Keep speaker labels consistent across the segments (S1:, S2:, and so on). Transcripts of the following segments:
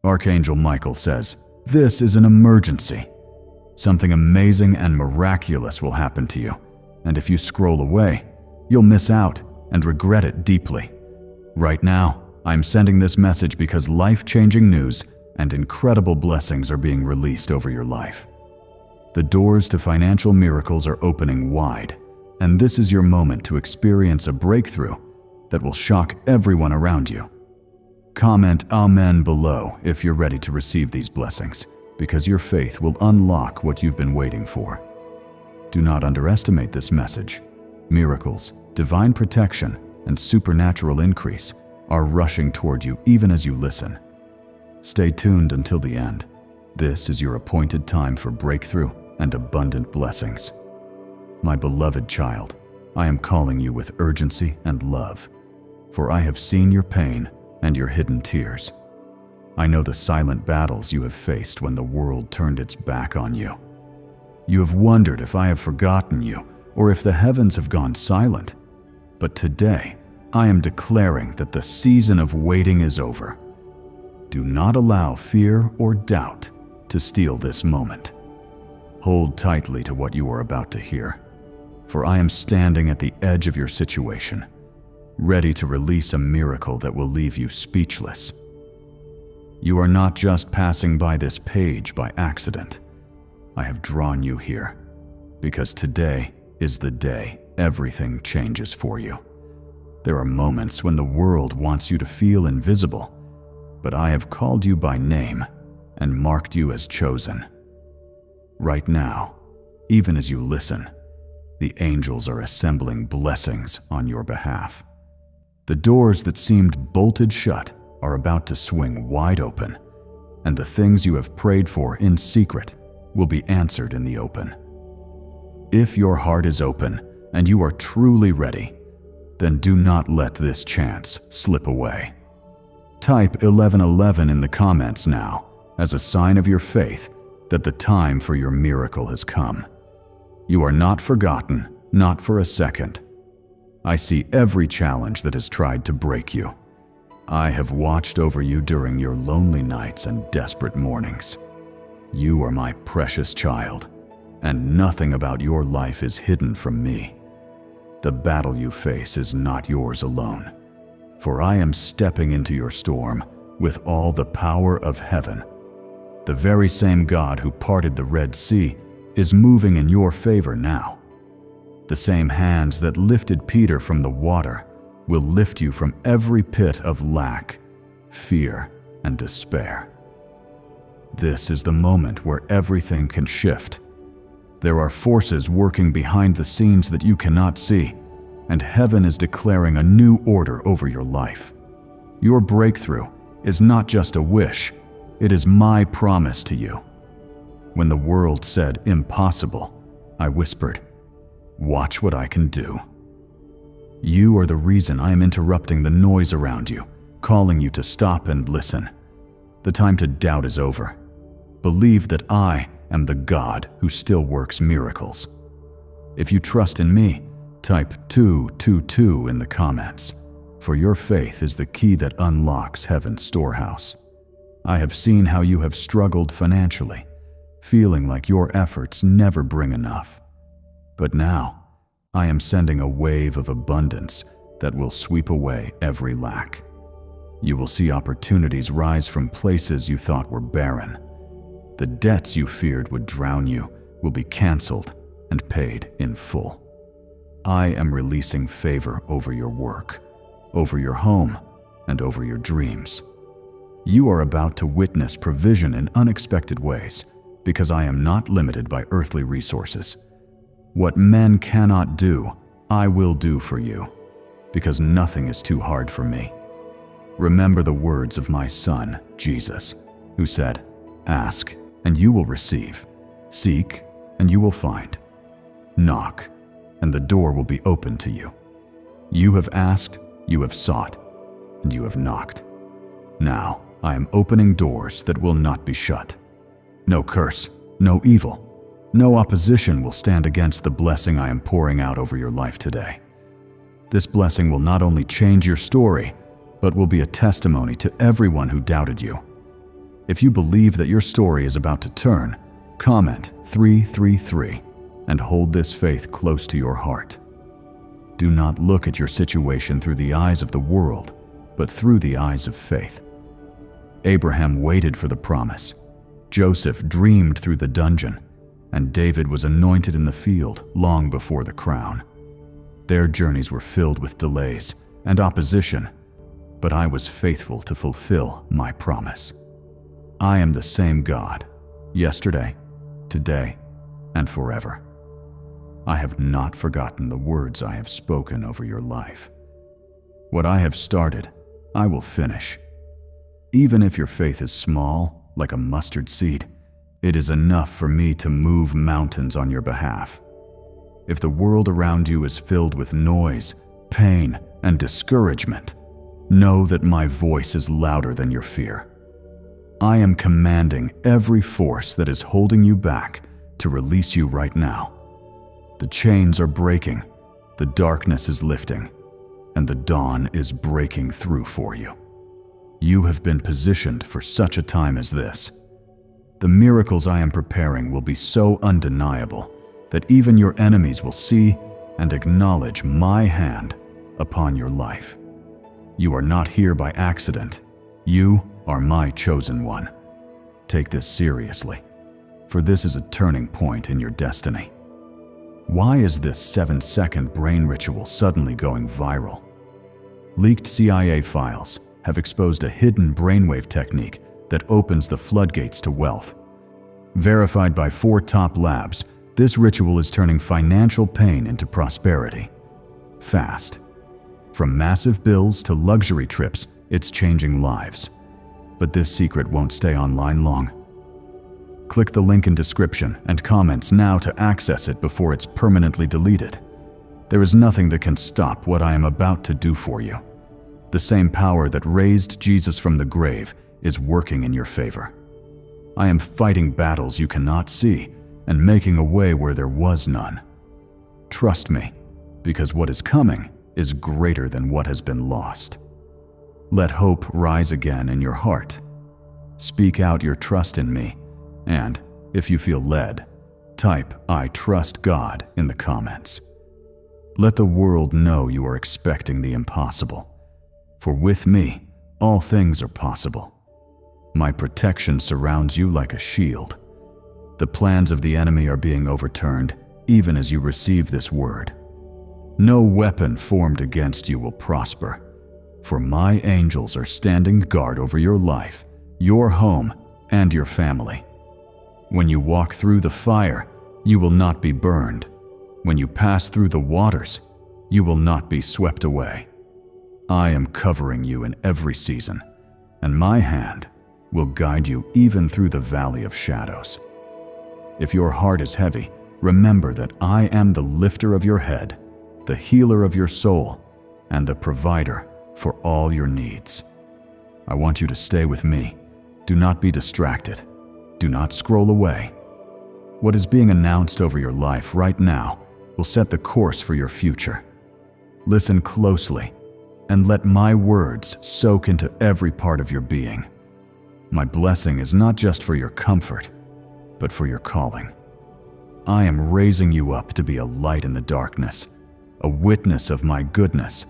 S1: Archangel Michael says, "This is an emergency. Something amazing and miraculous will happen to you, and if you scroll away, you'll miss out and regret it deeply. Right now, I'm sending this message because life-changing news and incredible blessings are being released over your life. The doors to financial miracles are opening wide, and this is your moment to experience a breakthrough that will shock everyone around you." Comment Amen below if you're ready to receive these blessings, because your faith will unlock what you've been waiting for. Do not underestimate this message. Miracles, divine protection, and supernatural increase are rushing toward you even as you listen. Stay tuned until the end. This is your appointed time for breakthrough and abundant blessings. My beloved child, I am calling you with urgency and love, for I have seen your pain and your hidden tears. I know the silent battles you have faced when the world turned its back on you. You have wondered if I have forgotten you or if the heavens have gone silent. But today, I am declaring that the season of waiting is over. Do not allow fear or doubt to steal this moment. Hold tightly to what you are about to hear, for I am standing at the edge of your situation, ready to release a miracle that will leave you speechless. You are not just passing by this page by accident. I have drawn you here because today is the day everything changes for you. There are moments when the world wants you to feel invisible, but I have called you by name and marked you as chosen. Right now, even as you listen, the angels are assembling blessings on your behalf. The doors that seemed bolted shut are about to swing wide open, and the things you have prayed for in secret will be answered in the open. If your heart is open and you are truly ready, then do not let this chance slip away. Type 1111 in the comments now as a sign of your faith that the time for your miracle has come. You are not forgotten, not for a second. I see every challenge that has tried to break you. I have watched over you during your lonely nights and desperate mornings. You are my precious child, and nothing about your life is hidden from me. The battle you face is not yours alone, for I am stepping into your storm with all the power of heaven. The very same God who parted the Red Sea is moving in your favor now. The same hands that lifted Peter from the water will lift you from every pit of lack, fear, and despair. This is the moment where everything can shift. There are forces working behind the scenes that you cannot see, and heaven is declaring a new order over your life. Your breakthrough is not just a wish, it is my promise to you. When the world said impossible, I whispered, "Watch what I can do." You are the reason I am interrupting the noise around you, calling you to stop and listen. The time to doubt is over. Believe that I am the God who still works miracles. If you trust in me, type 222 in the comments, for your faith is the key that unlocks heaven's storehouse. I have seen how you have struggled financially, feeling like your efforts never bring enough. But now, I am sending a wave of abundance that will sweep away every lack. You will see opportunities rise from places you thought were barren. The debts you feared would drown you will be canceled and paid in full. I am releasing favor over your work, over your home, and over your dreams. You are about to witness provision in unexpected ways because I am not limited by earthly resources. What men cannot do, I will do for you, because nothing is too hard for me. Remember the words of my Son, Jesus, who said, "Ask, and you will receive. Seek, and you will find. Knock, and the door will be opened to you. You have asked, you have sought, and you have knocked. Now I am opening doors that will not be shut. No curse, no evil, no opposition will stand against the blessing I am pouring out over your life today. This blessing will not only change your story, but will be a testimony to everyone who doubted you. If you believe that your story is about to turn, comment 333 and hold this faith close to your heart. Do not look at your situation through the eyes of the world, but through the eyes of faith. Abraham waited for the promise. Joseph dreamed through the dungeon, and David was anointed in the field long before the crown. Their journeys were filled with delays and opposition, but I was faithful to fulfill my promise. I am the same God, yesterday, today, and forever. I have not forgotten the words I have spoken over your life. What I have started, I will finish. Even if your faith is small, like a mustard seed, it is enough for me to move mountains on your behalf. If the world around you is filled with noise, pain, and discouragement, know that my voice is louder than your fear. I am commanding every force that is holding you back to release you right now. The chains are breaking, the darkness is lifting, and the dawn is breaking through for you. You have been positioned for such a time as this. The miracles I am preparing will be so undeniable that even your enemies will see and acknowledge my hand upon your life. You are not here by accident. You are my chosen one. Take this seriously, for this is a turning point in your destiny. Why is this 7-second brain ritual suddenly going viral? Leaked CIA files have exposed a hidden brainwave technique that opens the floodgates to wealth. Verified by 4 top labs, this ritual is turning financial pain into prosperity. Fast. From massive bills to luxury trips, it's changing lives. But this secret won't stay online long. Click the link in description and comments now to access it before it's permanently deleted. There is nothing that can stop what I am about to do for you. The same power that raised Jesus from the grave is working in your favor. I am fighting battles you cannot see and making a way where there was none. Trust me, because what is coming is greater than what has been lost. Let hope rise again in your heart. Speak out your trust in me, and if you feel led, type "I trust God" in the comments. Let the world know you are expecting the impossible. For with me, all things are possible. My protection surrounds you like a shield. The plans of the enemy are being overturned, even as you receive this word. No weapon formed against you will prosper, for my angels are standing guard over your life, your home, and your family. When you walk through the fire, you will not be burned. When you pass through the waters, you will not be swept away. I am covering you in every season, and my hand will guide you even through the valley of shadows. If your heart is heavy, remember that I am the lifter of your head, the healer of your soul, and the provider for all your needs. I want you to stay with me. Do not be distracted. Do not scroll away. What is being announced over your life right now will set the course for your future. Listen closely and let my words soak into every part of your being. My blessing is not just for your comfort, but for your calling. I am raising you up to be a light in the darkness, a witness of my goodness,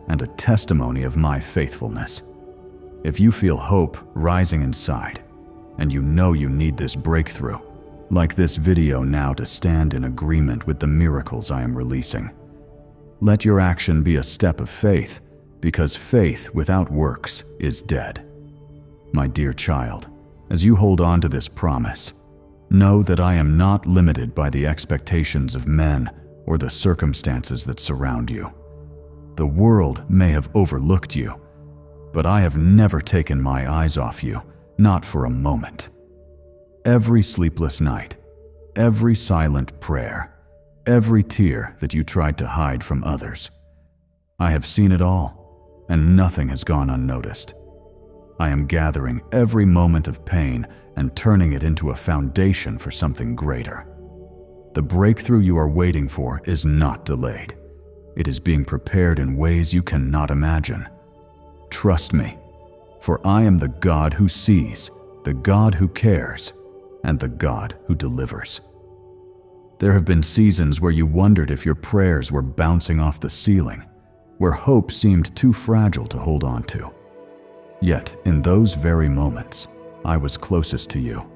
S1: and a testimony of my faithfulness. If you feel hope rising inside, and you know you need this breakthrough, like this video now to stand in agreement with the miracles I am releasing. Let your action be a step of faith, because faith without works is dead. My dear child, as you hold on to this promise, know that I am not limited by the expectations of men or the circumstances that surround you. The world may have overlooked you, but I have never taken my eyes off you, not for a moment. Every sleepless night, every silent prayer, every tear that you tried to hide from others, I have seen it all, and nothing has gone unnoticed. I am gathering every moment of pain and turning it into a foundation for something greater. The breakthrough you are waiting for is not delayed. It is being prepared in ways you cannot imagine. Trust me, for I am the God who sees, the God who cares, and the God who delivers. There have been seasons where you wondered if your prayers were bouncing off the ceiling, where hope seemed too fragile to hold on to. Yet, in those very moments, I was closest to you.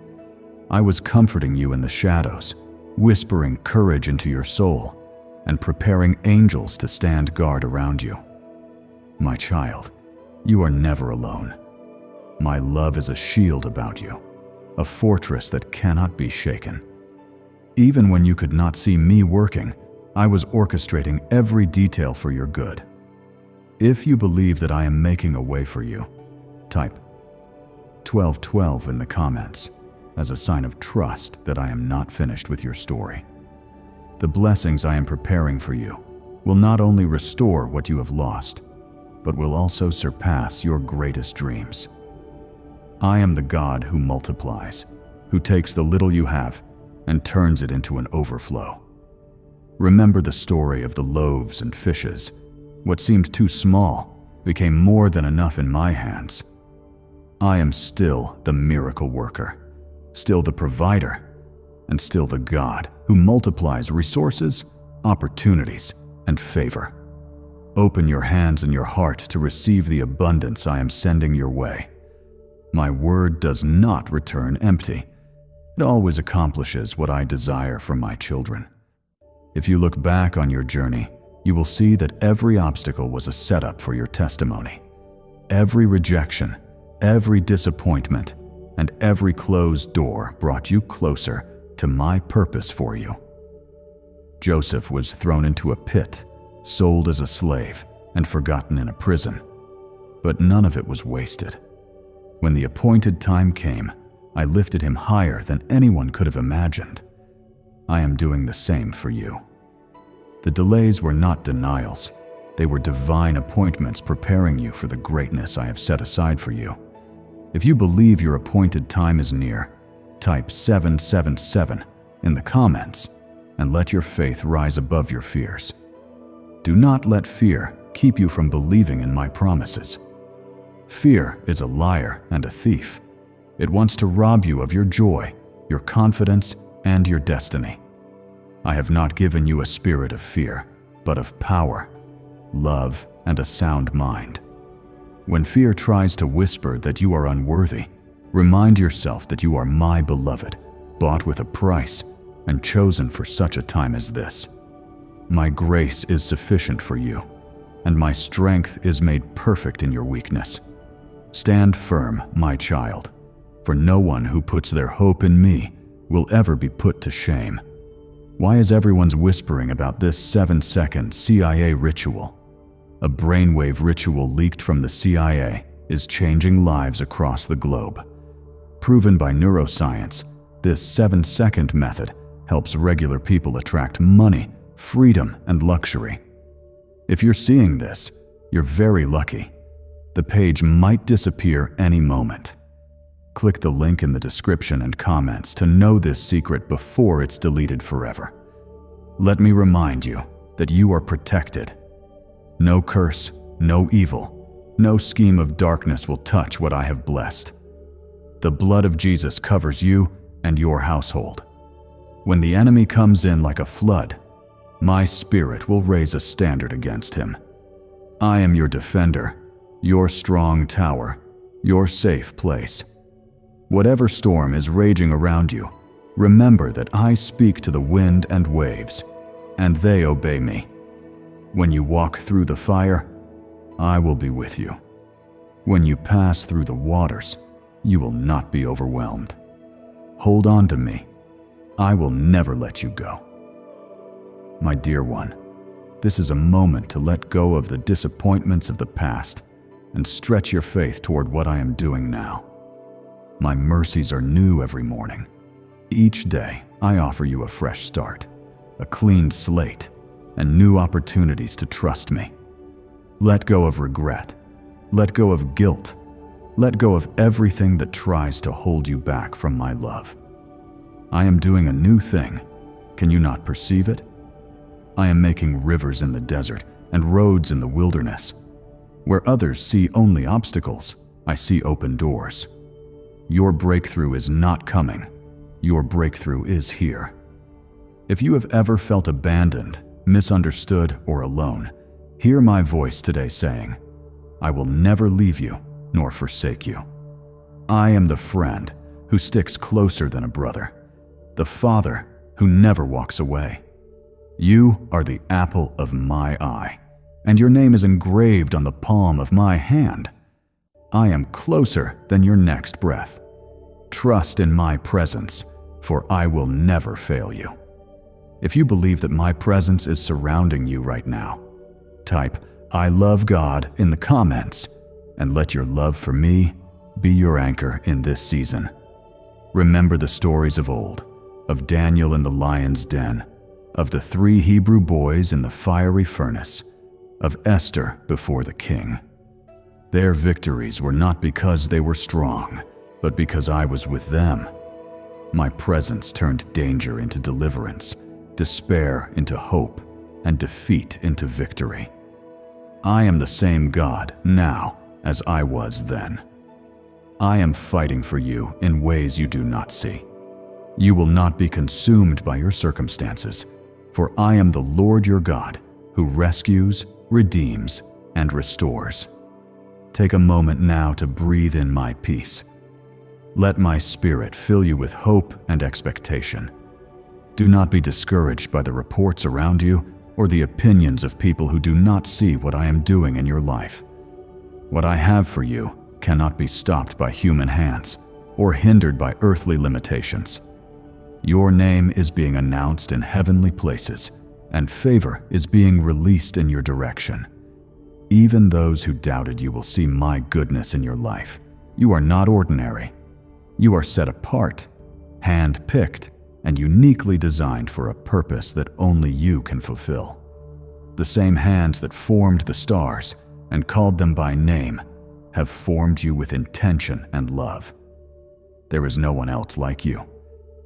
S1: I was comforting you in the shadows, whispering courage into your soul, and preparing angels to stand guard around you. My child, you are never alone. My love is a shield about you, a fortress that cannot be shaken. Even when you could not see me working, I was orchestrating every detail for your good. If you believe that I am making a way for you, type 1212 in the comments as a sign of trust that I am not finished with your story. The blessings I am preparing for you will not only restore what you have lost, but will also surpass your greatest dreams. I am the God who multiplies, who takes the little you have and turns it into an overflow. Remember the story of the loaves and fishes. What seemed too small became more than enough in my hands. I am still the miracle worker, still the provider, and still the God who multiplies resources, opportunities, and favor. Open your hands and your heart to receive the abundance I am sending your way. My word does not return empty. It always accomplishes what I desire for my children. If you look back on your journey, you will see that every obstacle was a setup for your testimony. Every rejection, every disappointment, and every closed door brought you closer to my purpose for you. Joseph was thrown into a pit, sold as a slave, and forgotten in a prison. But none of it was wasted. When the appointed time came, I lifted him higher than anyone could have imagined. I am doing the same for you. The delays were not denials. They were divine appointments preparing you for the greatness I have set aside for you. If you believe your appointed time is near, type 777 in the comments and let your faith rise above your fears. Do not let fear keep you from believing in my promises. Fear is a liar and a thief. It wants to rob you of your joy, your confidence, and your destiny. I have not given you a spirit of fear, but of power, love, and a sound mind. When fear tries to whisper that you are unworthy, remind yourself that you are my beloved, bought with a price, and chosen for such a time as this. My grace is sufficient for you, and my strength is made perfect in your weakness. Stand firm, my child, for no one who puts their hope in me will ever be put to shame. Why is everyone's whispering about this 7-second CIA ritual? A brainwave ritual leaked from the CIA is changing lives across the globe. Proven by neuroscience, this 7-second method helps regular people attract money, freedom, and luxury. If you're seeing this, you're very lucky. The page might disappear any moment. Click the link in the description and comments to know this secret before it's deleted forever. Let me remind you that you are protected. No curse, no evil, no scheme of darkness will touch what I have blessed. The blood of Jesus covers you and your household. When the enemy comes in like a flood, my spirit will raise a standard against him. I am your defender, your strong tower, your safe place. Whatever storm is raging around you, remember that I speak to the wind and waves, and they obey me. When you walk through the fire, I will be with you. When you pass through the waters, you will not be overwhelmed. Hold on to me. I will never let you go. My dear one, this is a moment to let go of the disappointments of the past and stretch your faith toward what I am doing now. My mercies are new every morning. Each day, I offer you a fresh start, a clean slate, and new opportunities to trust me. Let go of regret. Let go of guilt. Let go of everything that tries to hold you back from my love. I am doing a new thing. Can you not perceive it? I am making rivers in the desert and roads in the wilderness. Where others see only obstacles, I see open doors. Your breakthrough is not coming. Your breakthrough is here. If you have ever felt abandoned, misunderstood, or alone, hear my voice today saying, I will never leave you nor forsake you. I am the friend who sticks closer than a brother, the father who never walks away. You are the apple of my eye, and your name is engraved on the palm of my hand. I am closer than your next breath. Trust in my presence, for I will never fail you. If you believe that my presence is surrounding you right now, type I love God in the comments and let your love for me be your anchor in this season. Remember the stories of old, of Daniel in the lion's den, of the 3 Hebrew boys in the fiery furnace, of Esther before the king. Their victories were not because they were strong, but because I was with them. My presence turned danger into deliverance, despair into hope, and defeat into victory. I am the same God now as I was then. I am fighting for you in ways you do not see. You will not be consumed by your circumstances, for I am the Lord your God, who rescues, redeems, and restores. Take a moment now to breathe in my peace. Let my spirit fill you with hope and expectation. Do not be discouraged by the reports around you or the opinions of people who do not see what I am doing in your life. What I have for you cannot be stopped by human hands or hindered by earthly limitations. Your name is being announced in heavenly places, and favor is being released in your direction. Even those who doubted you will see my goodness in your life. You are not ordinary. You are set apart, hand-picked, and uniquely designed for a purpose that only you can fulfill. The same hands that formed the stars and called them by name have formed you with intention and love. There is no one else like you,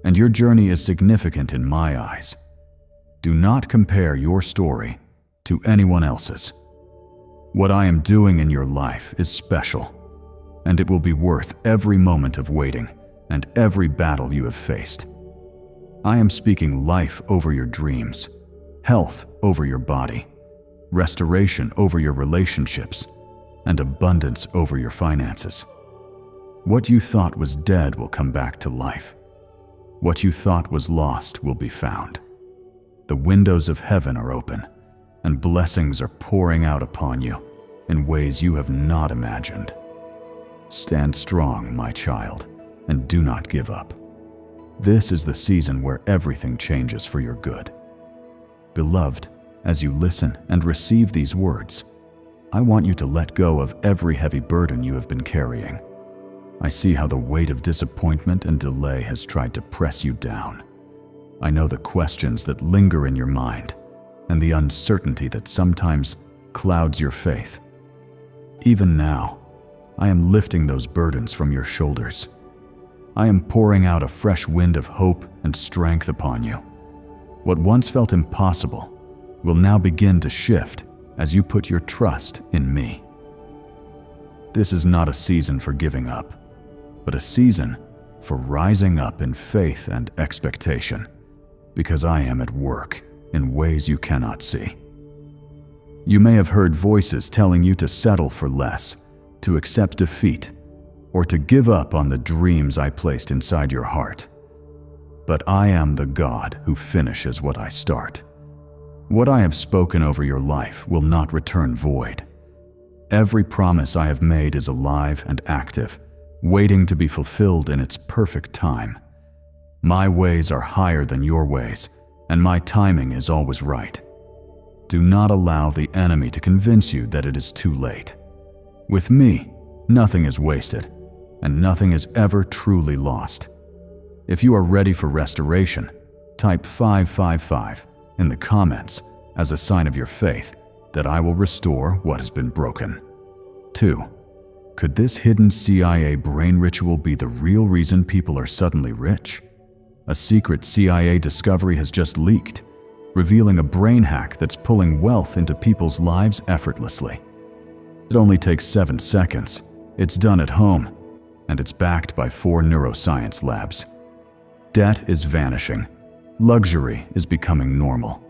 S1: and your journey is significant in my eyes. Do not compare your story to anyone else's. What I am doing in your life is special, and it will be worth every moment of waiting and every battle you have faced. I am speaking life over your dreams, health over your body, restoration over your relationships, and abundance over your finances. What you thought was dead will come back to life. What you thought was lost will be found. The windows of heaven are open, and blessings are pouring out upon you in ways you have not imagined. Stand strong, my child, and do not give up. This is the season where everything changes for your good. Beloved, as you listen and receive these words, I want you to let go of every heavy burden you have been carrying. I see how the weight of disappointment and delay has tried to press you down. I know the questions that linger in your mind and the uncertainty that sometimes clouds your faith. Even now, I am lifting those burdens from your shoulders. I am pouring out a fresh wind of hope and strength upon you. What once felt impossible will now begin to shift as you put your trust in me. This is not a season for giving up, but a season for rising up in faith and expectation, because I am at work in ways you cannot see. You may have heard voices telling you to settle for less, to accept defeat, or to give up on the dreams I placed inside your heart. But I am the God who finishes what I start. What I have spoken over your life will not return void. Every promise I have made is alive and active, waiting to be fulfilled in its perfect time. My ways are higher than your ways, and my timing is always right. Do not allow the enemy to convince you that it is too late. With me, nothing is wasted, and nothing is ever truly lost. If you are ready for restoration, type 555 in the comments as a sign of your faith that I will restore what has been broken. 2. Could this hidden CIA brain ritual be the real reason people are suddenly rich? A secret CIA discovery has just leaked, revealing a brain hack that's pulling wealth into people's lives effortlessly. It only takes 7 seconds. It's done at home. and it's backed by 4 neuroscience labs. Debt is vanishing. Luxury is becoming normal.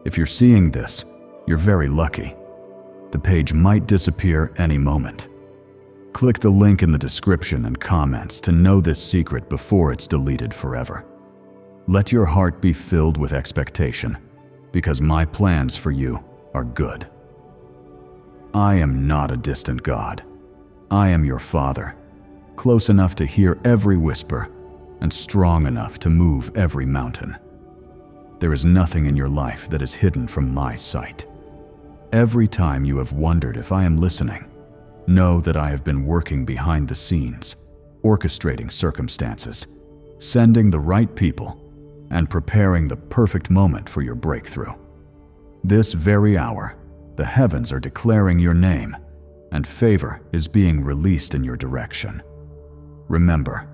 S1: If you're seeing this, you're very lucky. The page might disappear any moment. Click the link in the description and comments to know this secret before it's deleted forever. Let your heart be filled with expectation, because my plans for you are good. I am not a distant God. I am your Father, close enough to hear every whisper and strong enough to move every mountain. There is nothing in your life that is hidden from my sight. Every time you have wondered if I am listening, know that I have been working behind the scenes, orchestrating circumstances, sending the right people, and preparing the perfect moment for your breakthrough. This very hour, the heavens are declaring your name, and favor is being released in your direction. Remember,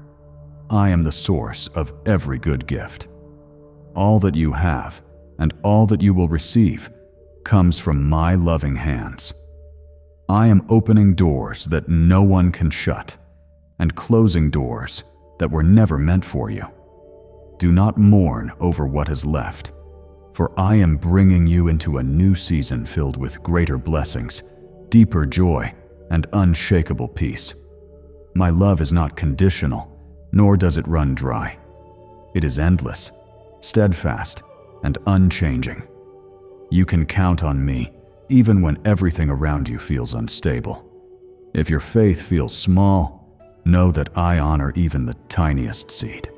S1: I am the source of every good gift. All that you have and all that you will receive comes from my loving hands. I am opening doors that no one can shut and closing doors that were never meant for you. Do not mourn over what is left, for I am bringing you into a new season filled with greater blessings, deeper joy, and unshakable peace. My love is not conditional, nor does it run dry. It is endless, steadfast, and unchanging. You can count on me even when everything around you feels unstable. If your faith feels small, know that I honor even the tiniest seed.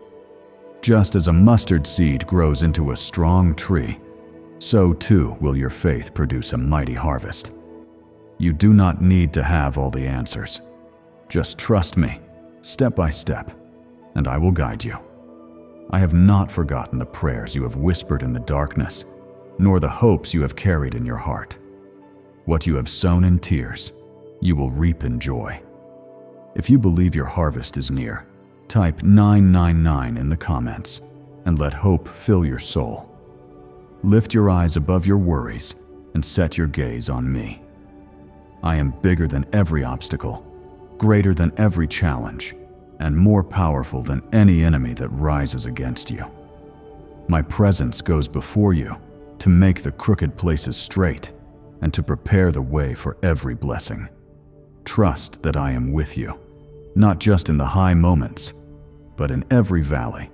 S1: Just as a mustard seed grows into a strong tree, so too will your faith produce a mighty harvest. You do not need to have all the answers. Just trust me, step by step, and I will guide you. I have not forgotten the prayers you have whispered in the darkness, nor the hopes you have carried in your heart. What you have sown in tears, you will reap in joy. If you believe your harvest is near, type 999 in the comments and let hope fill your soul. Lift your eyes above your worries and set your gaze on me. I am bigger than every obstacle, greater than every challenge, and more powerful than any enemy that rises against you. My presence goes before you to make the crooked places straight and to prepare the way for every blessing. Trust that I am with you, not just in the high moments, but in every valley,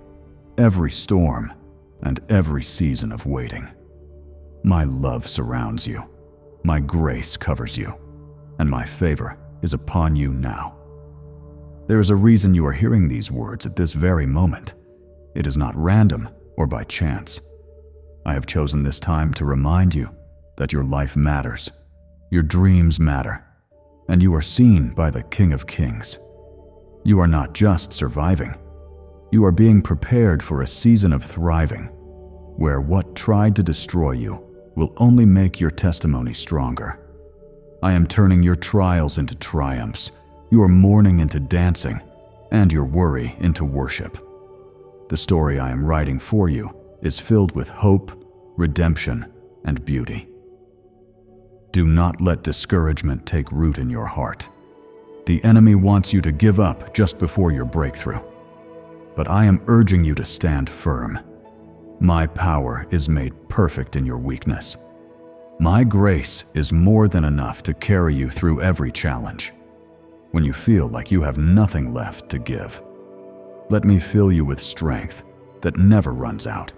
S1: every storm, and every season of waiting. My love surrounds you, my grace covers you, and my favor is upon you now. There is a reason you are hearing these words at this very moment. It is not random or by chance. I have chosen this time to remind you that your life matters, your dreams matter, and you are seen by the King of Kings. You are not just surviving. You are being prepared for a season of thriving, where what tried to destroy you will only make your testimony stronger. I am turning your trials into triumphs, your mourning into dancing, and your worry into worship. The story I am writing for you is filled with hope, redemption, and beauty. Do not let discouragement take root in your heart. The enemy wants you to give up just before your breakthrough. But I am urging you to stand firm. My power is made perfect in your weakness. My grace is more than enough to carry you through every challenge. When you feel like you have nothing left to give, let me fill you with strength that never runs out.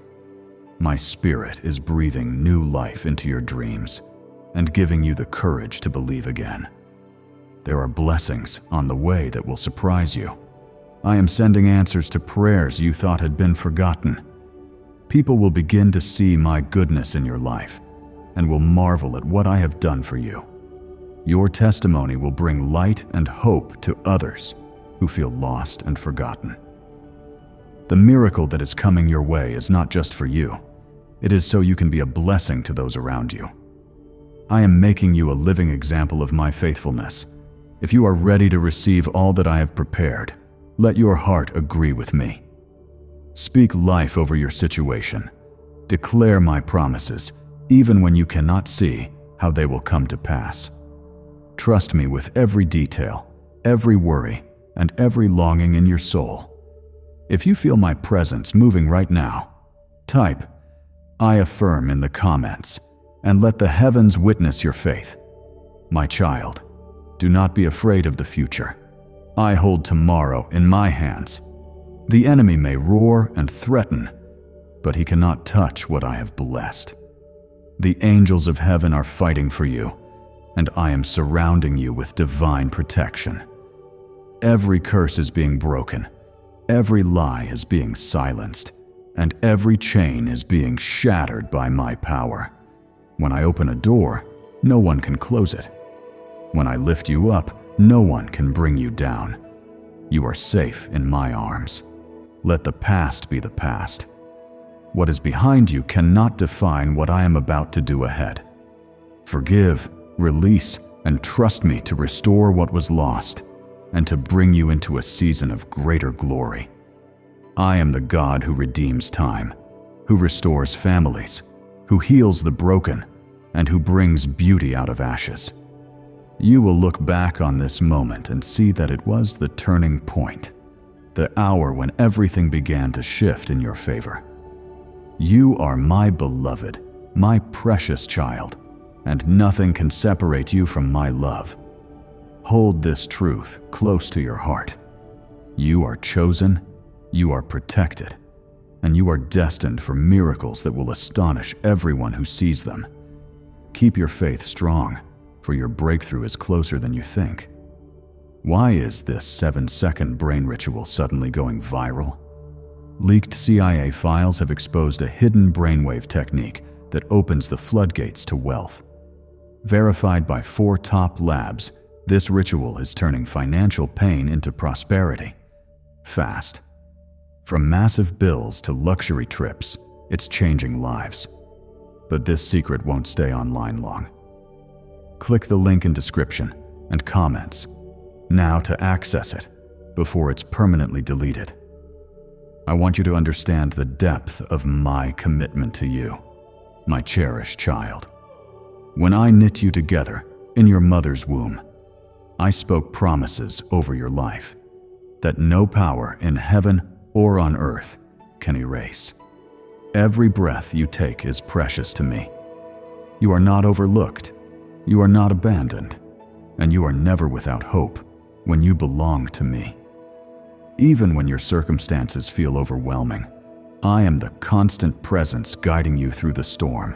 S1: My spirit is breathing new life into your dreams and giving you the courage to believe again. There are blessings on the way that will surprise you. I am sending answers to prayers you thought had been forgotten. People will begin to see my goodness in your life and will marvel at what I have done for you. Your testimony will bring light and hope to others who feel lost and forgotten. The miracle that is coming your way is not just for you. It is so you can be a blessing to those around you. I am making you a living example of my faithfulness. If you are ready to receive all that I have prepared, let your heart agree with me. Speak life over your situation. Declare my promises, even when you cannot see how they will come to pass. Trust me with every detail, every worry, and every longing in your soul. If you feel my presence moving right now, type, "I affirm" in the comments, and let the heavens witness your faith. My child, do not be afraid of the future. I hold tomorrow in my hands. The enemy may roar and threaten, but he cannot touch what I have blessed. The angels of heaven are fighting for you, and I am surrounding you with divine protection. Every curse is being broken, every lie is being silenced, and every chain is being shattered by my power. When I open a door, no one can close it. When I lift you up, no one can bring you down. You are safe in my arms. Let the past be the past. What is behind you cannot define what I am about to do ahead. Forgive, release, and trust me to restore what was lost and to bring you into a season of greater glory. I am the God who redeems time, who restores families, who heals the broken, and who brings beauty out of ashes. You will look back on this moment and see that it was the turning point, the hour when everything began to shift in your favor. You are my beloved, my precious child, and nothing can separate you from my love. Hold this truth close to your heart. You are chosen, you are protected, and you are destined for miracles that will astonish everyone who sees them. Keep your faith strong, for your breakthrough is closer than you think. Why is this 7-second brain ritual suddenly going viral? Leaked CIA files have exposed a hidden brainwave technique that opens the floodgates to wealth. Verified by 4 top labs, this ritual is turning financial pain into prosperity. Fast. From massive bills to luxury trips, it's changing lives. But this secret won't stay online long. Click the link in description and comments now to access it before it's permanently deleted. I want you to understand the depth of my commitment to you, my cherished child. When I knit you together in your mother's womb, I spoke promises over your life that no power in heaven or on earth can erase. Every breath you take is precious to me. You are not overlooked, you are not abandoned, and you are never without hope when you belong to me. Even when your circumstances feel overwhelming, I am the constant presence guiding you through the storm.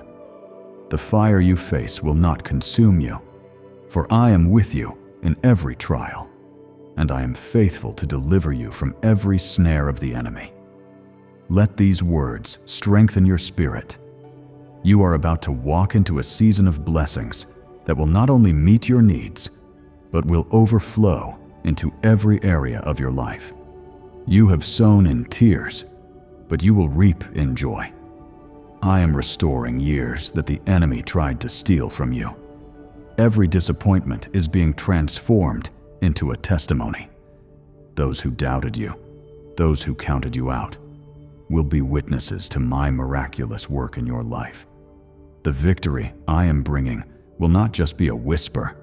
S1: The fire you face will not consume you, for I am with you in every trial, and I am faithful to deliver you from every snare of the enemy. Let these words strengthen your spirit. You are about to walk into a season of blessings that will not only meet your needs, but will overflow into every area of your life. You have sown in tears, but you will reap in joy. I am restoring years that the enemy tried to steal from you. Every disappointment is being transformed into a testimony. Those who doubted you, those who counted you out, will be witnesses to my miraculous work in your life. The victory I am bringing will not just be a whisper,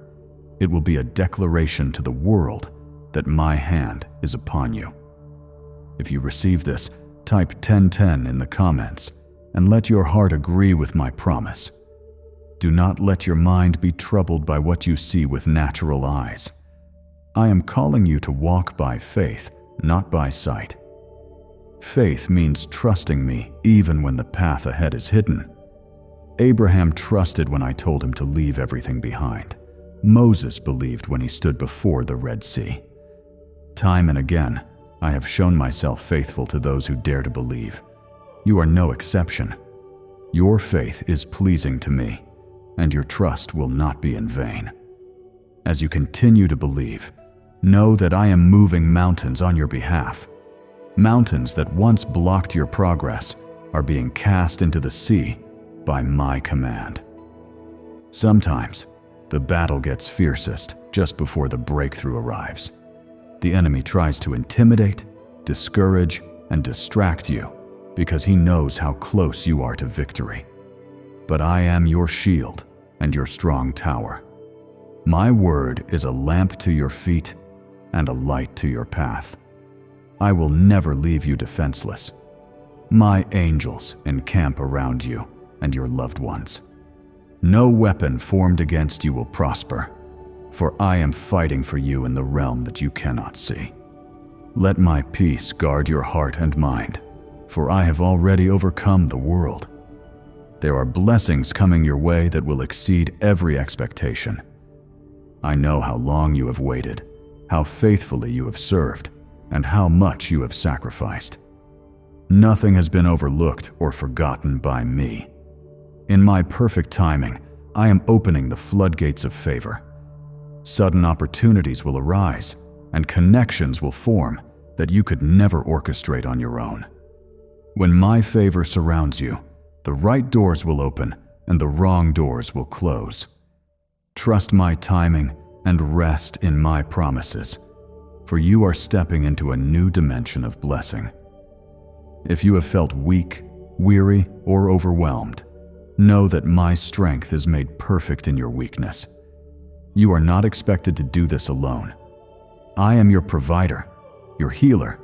S1: it will be a declaration to the world that my hand is upon you. If you receive this, type 1010 in the comments and let your heart agree with my promise. Do not let your mind be troubled by what you see with natural eyes. I am calling you to walk by faith, not by sight. Faith means trusting me even when the path ahead is hidden. Abraham trusted when I told him to leave everything behind. Moses believed when he stood before the Red Sea. Time and again, I have shown myself faithful to those who dare to believe. You are no exception. Your faith is pleasing to me, and your trust will not be in vain. As you continue to believe, know that I am moving mountains on your behalf. Mountains that once blocked your progress are being cast into the sea by my command. Sometimes, the battle gets fiercest just before the breakthrough arrives. The enemy tries to intimidate, discourage, and distract you because he knows how close you are to victory. But I am your shield and your strong tower. My word is a lamp to your feet and a light to your path. I will never leave you defenseless. My angels encamp around you and your loved ones. No weapon formed against you will prosper, for I am fighting for you in the realm that you cannot see. Let my peace guard your heart and mind, for I have already overcome the world. There are blessings coming your way that will exceed every expectation. I know how long you have waited, how faithfully you have served, and how much you have sacrificed. Nothing has been overlooked or forgotten by me. In my perfect timing, I am opening the floodgates of favor. Sudden opportunities will arise, and connections will form that you could never orchestrate on your own. When my favor surrounds you, the right doors will open and the wrong doors will close. Trust my timing and rest in my promises, for you are stepping into a new dimension of blessing. If you have felt weak, weary, or overwhelmed, know that my strength is made perfect in your weakness. You are not expected to do this alone. I am your provider, your healer,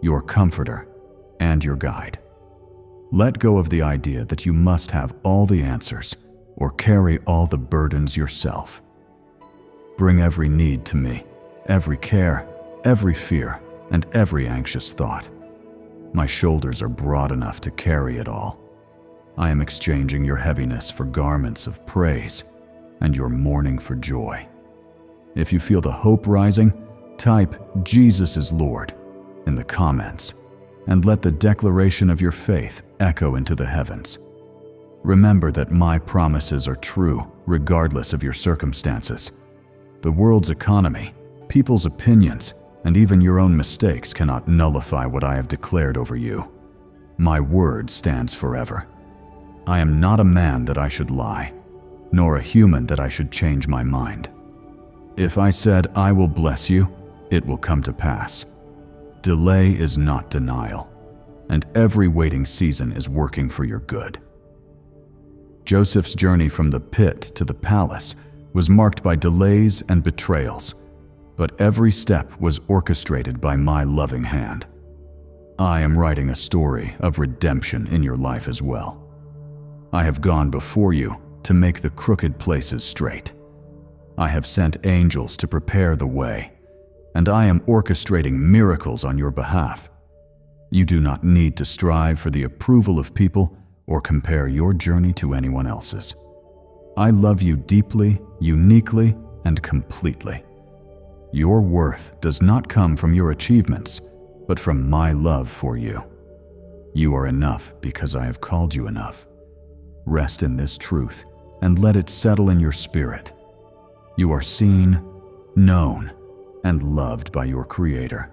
S1: your comforter, and your guide. Let go of the idea that you must have all the answers or carry all the burdens yourself. Bring every need to me, every care, every fear, and every anxious thought. My shoulders are broad enough to carry it all. I am exchanging your heaviness for garments of praise and your mourning for joy. If you feel the hope rising, type "Jesus is Lord" in the comments and let the declaration of your faith echo into the heavens. Remember that my promises are true regardless of your circumstances. The world's economy, people's opinions, and even your own mistakes cannot nullify what I have declared over you. My word stands forever. I am not a man that I should lie, nor a human that I should change my mind. If I said I will bless you, it will come to pass. Delay is not denial, and every waiting season is working for your good. Joseph's journey from the pit to the palace was marked by delays and betrayals, but every step was orchestrated by my loving hand. I am writing a story of redemption in your life as well. I have gone before you to make the crooked places straight. I have sent angels to prepare the way, and I am orchestrating miracles on your behalf. You do not need to strive for the approval of people or compare your journey to anyone else's. I love you deeply, uniquely, and completely. Your worth does not come from your achievements, but from my love for you. You are enough because I have called you enough. Rest in this truth and let it settle in your spirit. You are seen, known, and loved by your Creator.